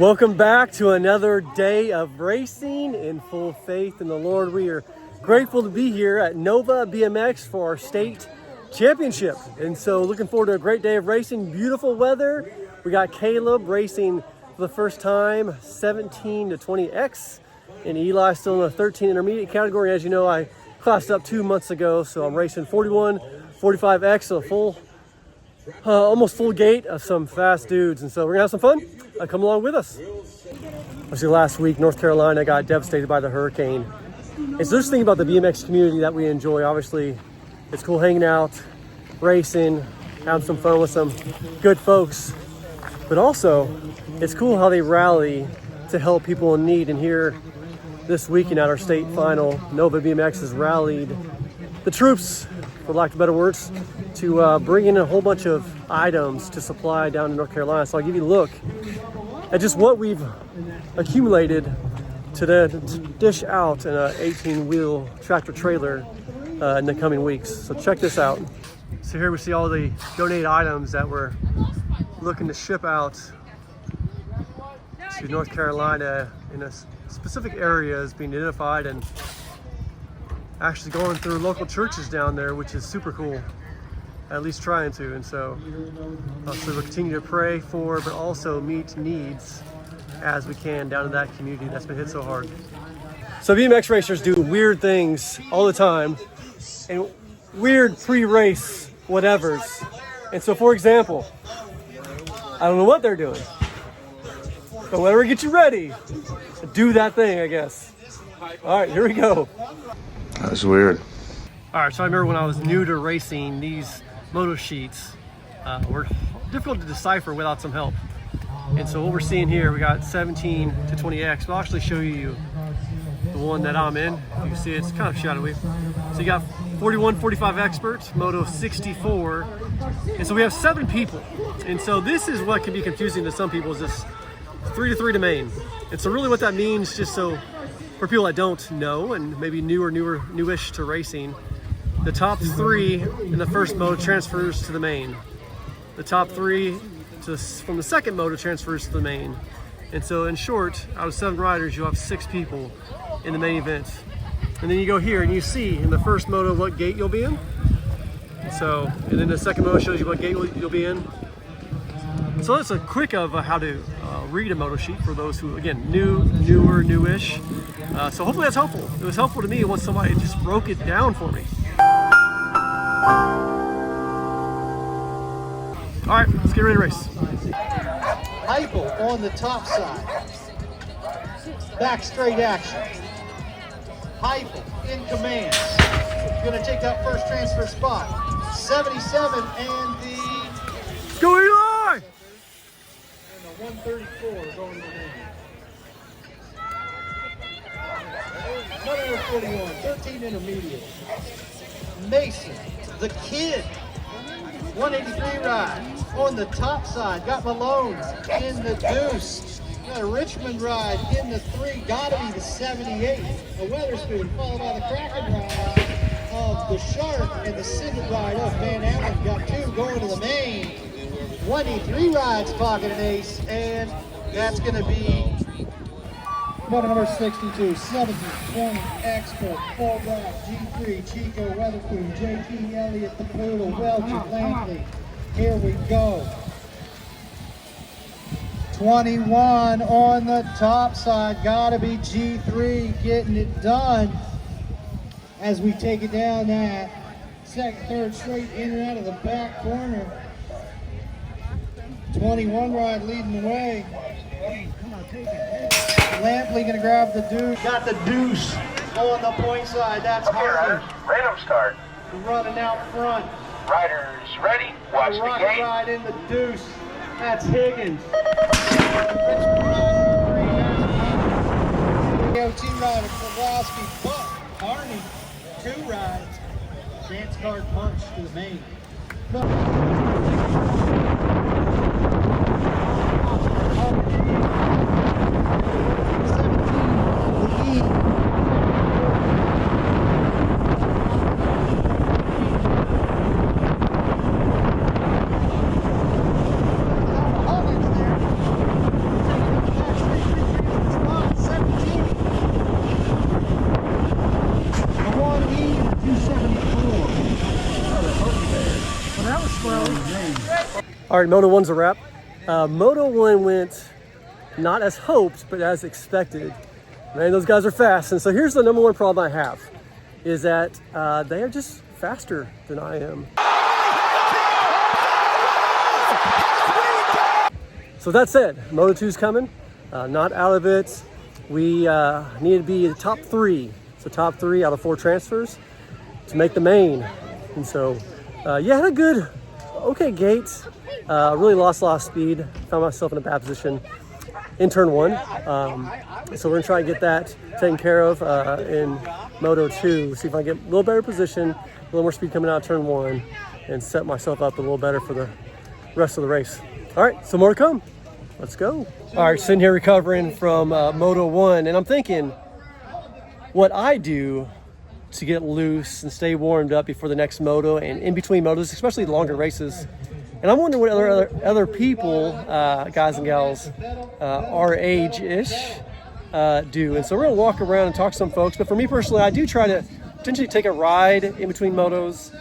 Welcome back to another day of racing in full faith in the Lord. We are grateful to be here at Nova BMX for our state championship. And so looking forward to a great day of racing, beautiful weather. We got Caleb racing for the first time, 17 to 20X. And Eli still in the 13 intermediate category. As you know, I classed up 2 months ago. So I'm racing 41, 45X, so full, almost full gate of some fast dudes. And so we're gonna have some fun. Come along with us. Obviously last week, North Carolina got devastated by the hurricane. It's just thinking about the BMX community that we enjoy. Obviously, it's cool hanging out, racing, having some fun with some good folks. But also, it's cool how they rally to help people in need. And here this weekend at our state final, Nova BMX has rallied the troops, for lack of better words, to bring in a whole bunch of items to supply down in North Carolina. So I'll give you a look at just what we've accumulated to dish out in an 18-wheel tractor trailer in the coming weeks. So check this out. So here we see all the donated items that we're looking to ship out to North Carolina in a specific areas being identified and actually going through local churches down there, which is super cool. At least trying to. And so we'll continue to pray for, but also meet needs as we can down in that community that's been hit so hard. So BMX racers do weird things all the time and weird pre-race whatevers. And so for example, I don't know what they're doing, but whatever gets you ready, do that thing, I guess. All right, here we go. That's weird. All right, so I remember when I was new to racing, these Moto Sheets were difficult to decipher without some help. And so what we're seeing here, we got 17 to 20X. I'll actually show you the one that I'm in. You can see it's kind of shadowy. So you got 41, 45 Expert, Moto 64. And so we have 7 people. And so this is what can be confusing to some people, is this 3 to 3 to main. And so really what that means, just so for people that don't know and maybe newish to racing, the top 3 in the first mode transfers to the main. The top 3 from the second mode transfers to the main. And so in short, out of 7 riders, you'll have 6 people in the main event. And then you go here and you see in the first moto what gate you'll be in. And then the second moto shows you what gate you'll be in. So that's a quick of how to read a Moto Sheet for those who, again, newish. So hopefully that's helpful. It was helpful to me once somebody just broke it down for me. All right, let's get ready to race. Heupel on the top side. Back straight action. Heupel in command. Going to take that first transfer spot. 77 and the... Go Eli! And the 134 is on the main. Number 41, 13 intermediate. Mason, the kid. 183 ride on the top side. Got Malone in the deuce. Got a Richmond ride in the 3. Gotta be the 78. A Weatherspoon followed by the Kraken ride of the Shark and the Cinder ride of Van Allen. Got 2 going to the main. 183 rides pocket an ace, and that's gonna be number 62, 70, 20, Expert, Full Black, G3, Chico, Weatherspoon, JT, Elliott, the Poodle, Welcher, Lampley. Here we go. 21 on the top side, gotta be G3 getting it done as we take it down that second, third straight in and out of the back corner. 21 ride leading the way. Lampley gonna grab the deuce. Got the deuce on the point side. That's Harden. Random start. Running out front. Riders ready. Watch the gate. Ride in the deuce. That's Higgins. DOT rider Kowalski, but Carney, 2 rides. Chance card punch to the main. All right, Moto 1's a wrap. Moto 1 went not as hoped, but as expected. Man, those guys are fast. And so here's the number one problem I have, is that they are just faster than I am. So that said, Moto 2's coming, not out of it. We need to be the top 3. So top 3 out of 4 transfers to make the main. And so, yeah, had a good, okay gate. Really lost a lot of speed. Found myself in a bad position in turn 1. So we're gonna try and get that taken care of in Moto 2. See if I can get a little better position, a little more speed coming out of turn 1, and set myself up a little better for the rest of the race. All right, so more to come. Let's go. All right, sitting here recovering from Moto 1, and I'm thinking what I do to get loose and stay warmed up before the next moto and in between motos, especially longer races. And I'm wondering what other people, guys and gals, our age-ish, do. And so we're gonna walk around and talk to some folks. But for me personally, I do try to potentially take a ride in between motos,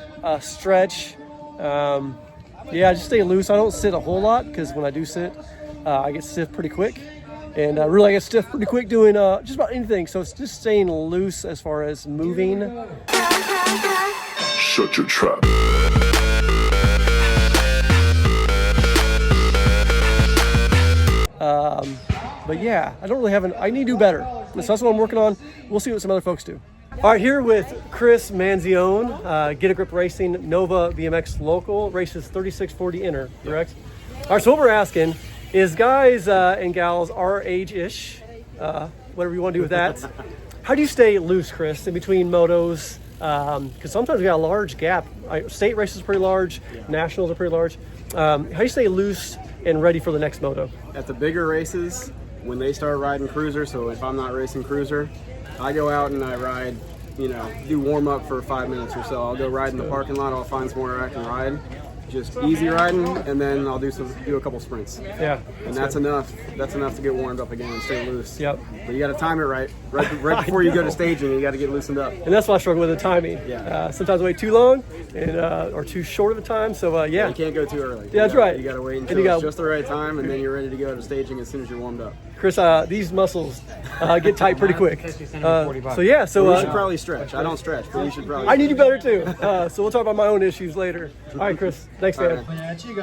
stretch. Yeah, just stay loose. I don't sit a whole lot because when I do sit, I get stiff pretty quick. And really I get stiff pretty quick doing just about anything. So it's just staying loose as far as moving. Shut your trap. But yeah, I don't really have I need to do better. So that's what I'm working on. We'll see what some other folks do. All right, here with Chris Manzione, Get a Grip Racing, Nova BMX Local, races 3640 inner, correct? All right, so what we're asking is guys and gals our age-ish, whatever you want to do with that, how do you stay loose, Chris, in between motos? Because sometimes we got a large gap. State races are pretty large, nationals are pretty large. How do you stay loose and ready for the next moto? At the bigger races, when they start riding cruiser, so if I'm not racing cruiser, I go out and I ride, do warm up for 5 minutes or so. I'll go ride in the parking lot, I'll find somewhere I can ride. Just easy riding, and then I'll do a couple sprints. Yeah. And that's enough. That's enough to get warmed up again and stay loose. Yep. But you got to time it right before you go to staging. You got to get loosened up. And that's why I struggle with the timing. Yeah. Sometimes I wait too long, and or too short of a time. So yeah. You can't go too early. Yeah, that's right. You got to wait until it's just the right time, and then you're ready to go to staging as soon as you're warmed up. Chris, these muscles get tight pretty quick. So yeah, you should probably stretch. I don't stretch, but you should probably. I need to better too. So we'll talk about my own issues later. All right, Chris. Thanks, man.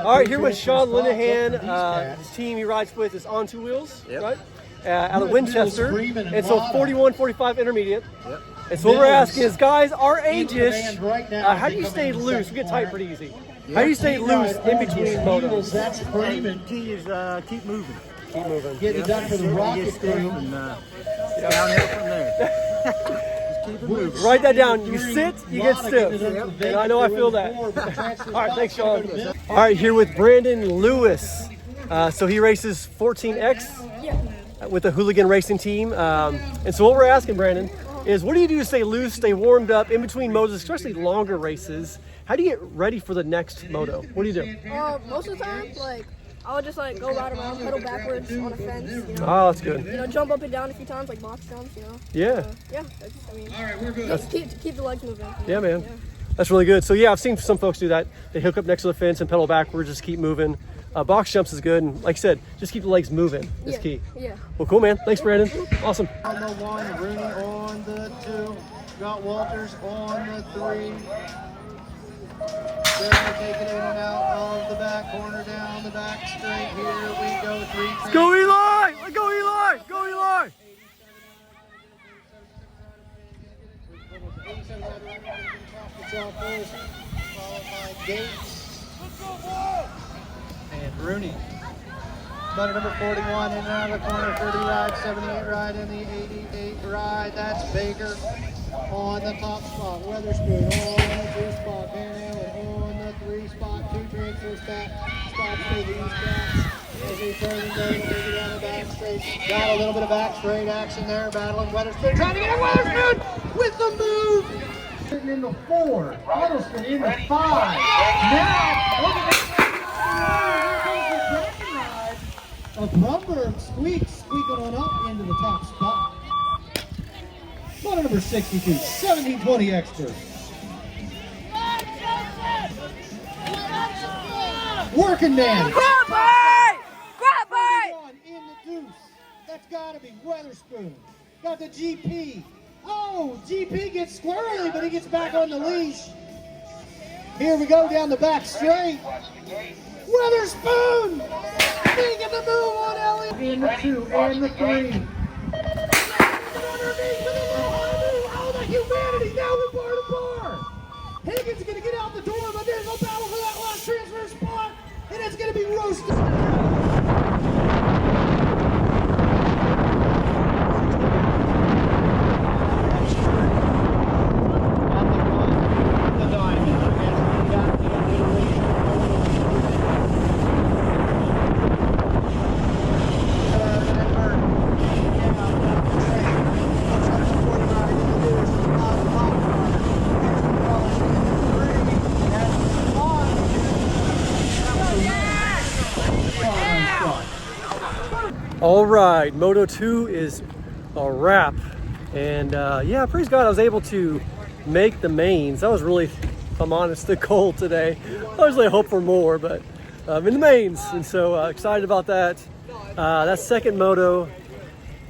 All right, here with Sean Linehan. His team he rides with is On Two Wheels, right? Out of Winchester. And so 41, 45 intermediate. Yep. And so what we're asking is, guys, our ages, how do you stay loose? We get tight pretty easy. How do you stay loose in between motos? That's the key is keep moving. Keep moving. Get it done for the rocket crew. And downhill from there. Just keep it moving. Write that down. You sit, you get stiff. And I know I feel that. All right, thanks, Sean. All right, here with Brandon Lewis. So he races 14X with the Hooligan Racing team. And so what we're asking, Brandon, is what do you do to stay loose, stay warmed up in between motos, especially longer races? How do you get ready for the next moto? What do you do? Most of the time, I'll just go ride around, pedal backwards on a fence. Oh, that's good. Jump up and down a few times, like box jumps. Yeah. Yeah. Keep the legs moving. Yeah, man. Yeah. That's really good. So yeah, I've seen some folks do that. They hook up next to the fence and pedal backwards, just keep moving. Box jumps is good, and like I said, just keep the legs moving is key. Yeah. Well, cool, man. Thanks, Brandon. Awesome. On the 1, Rooney on the 2, got Walters on the 3. They're taking it in and out of the back corner, down the back straight. Here we go, 3. Let's go, Eli! Let's go, Eli! Go, Eli! Followed by Gates. And Rooney. Motor number 41 in and out of the corner, 30 ride, 78 ride, and the 88 ride. That's Baker on the top spot. Weatherspoon on the 2 spot. Van Allen on the 3 spot. 2 transfer spots to these backs. As he turns and goes, take it down the back straight. Got a little bit of back straight action there. Battling Weatherspoon. Trying to get Weatherspoon with the move. Sitting in the 4. Huddleston in the 5. Now, look at this. Of Lumber squeaking on up into the top spot. Motor number 62, 1720 expert. Working man. Grab it! Grab it! In the deuce. That's got to be Weatherspoon. Got the GP. Oh, GP gets squirrely, but he gets back on the leash. Here we go down the back straight. Weatherspoon making the move on Elliott. In the 2 and the 3. Oh, the humanity now with bar to bar. Higgins is going to get out the door, but there's no battle for that last transfer spot, and it's going to be roasted. All right, Moto 2 is a wrap. And yeah, praise God, I was able to make the mains. That was really, if I'm honest, the goal today. I usually hope for more, but in the mains. And so excited about that. That second moto,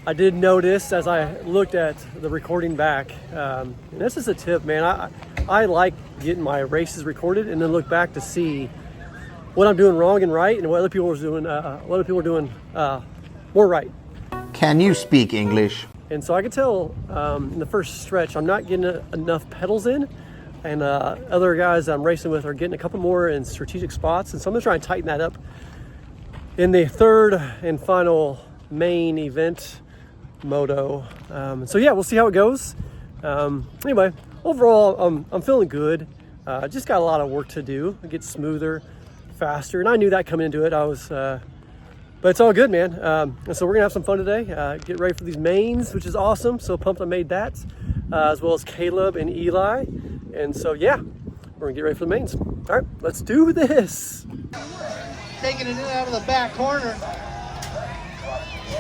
I did notice as I looked at the recording back. And this is a tip, man. I like getting my races recorded and then look back to see what I'm doing wrong and right, and what other people are doing, more right. Can you speak English? And so I could tell in the first stretch I'm not getting enough pedals in, and other guys I'm racing with are getting a couple more in strategic spots, and so I'm gonna try and tighten that up in the third and final main event moto. So yeah, we'll see how it goes. Anyway, overall I'm feeling good. Just got a lot of work to do. It gets smoother, faster, and I knew that coming into it. But it's all good, man. And so we're gonna have some fun today. Get ready for these mains, which is awesome. So pumped I made that, as well as Caleb and Eli. And so yeah, we're gonna get ready for the mains. All right, let's do this. Taking it in out of the back corner.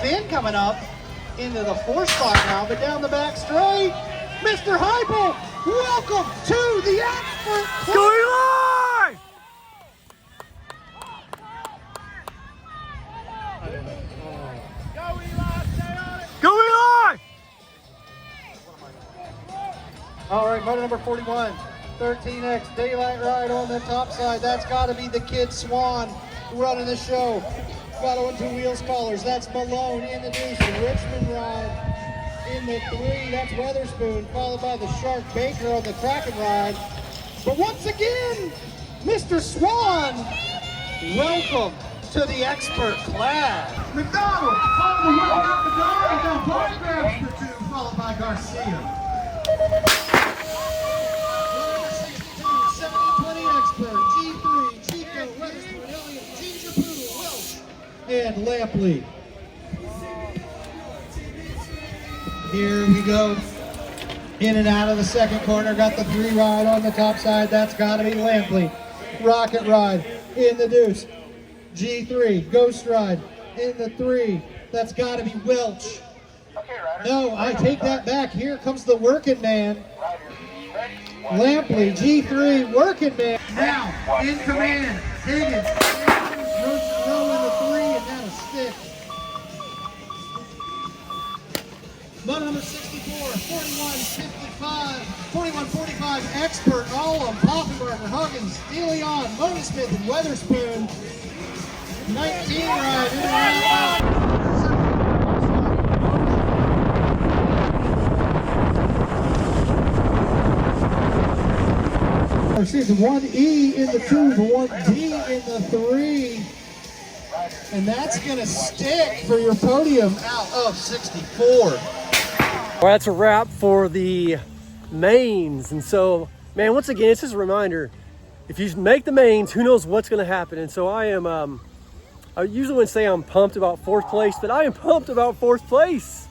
Finn coming up into the 4th spot now, but down the back straight, Mr. Heupel, welcome to the Expert. Go Eli! Go Eli! All right, motor number 41, 13X daylight ride on the top side. That's got to be the kid Swan running the show. Got on 2 wheels collars. That's Malone in the deuce. Richmond ride in the 3. That's Weatherspoon, followed by the Shark Baker on the Kraken ride. But once again, Mr. Swan, welcome to the Expert class. McDonald on the way out the door, and now Boyd grabs the 2, followed by Garcia. 7020 Expert, G3, Chico, Weatherspoon, Elliott, Ginger Poodle, Welsh, and Lampley. Here we go. In and out of the second corner, got the 3 ride on the top side. That's got to be Lampley. Rocket ride in the deuce. G3, Ghost ride in the 3. That's got to be Welch. No, I take that back. Here comes the working man. Lampley, G3, working man. Now, in command, Higgins. Row in the 3, and now a stick. Moto number 64, 4145 Expert, Olam, Poffenberger, Huggins, DeLeon, Moni Smith, and Weatherspoon. 19 ride in and out. Excuse me, 1E in the 2, the 1D in the 3. And that's going to stick for your podium out of 64. All right, that's a wrap for the mains. And so, man, once again, it's just a reminder, if you make the mains, who knows what's going to happen. And so I am, I usually wouldn't say I'm pumped about 4th place, but I am pumped about 4th place.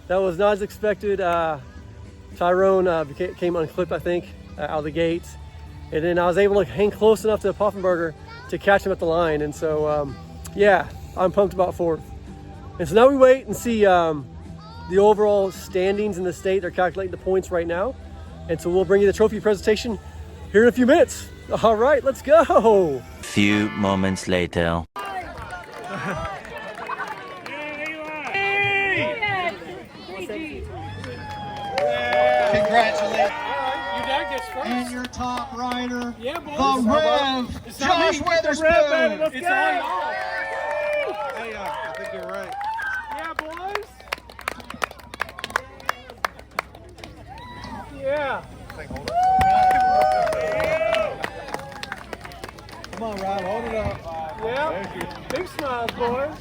That was not as expected. Tyrone came unclipped, I think, out of the gate. And then I was able to hang close enough to Poffenberger to catch him at the line. And so, yeah, I'm pumped about 4th. And so now we wait and see the overall standings in the state. They're calculating the points right now. And so we'll bring you the trophy presentation here in a few minutes. All right, let's go. Few moments later. Congratulations. And your top rider, the Rev, Josh Weatherspoon. Let's go. I think you're right. Yeah, boys. Yeah. Come on, Rob, hold it up. Yeah. Big smiles, boys.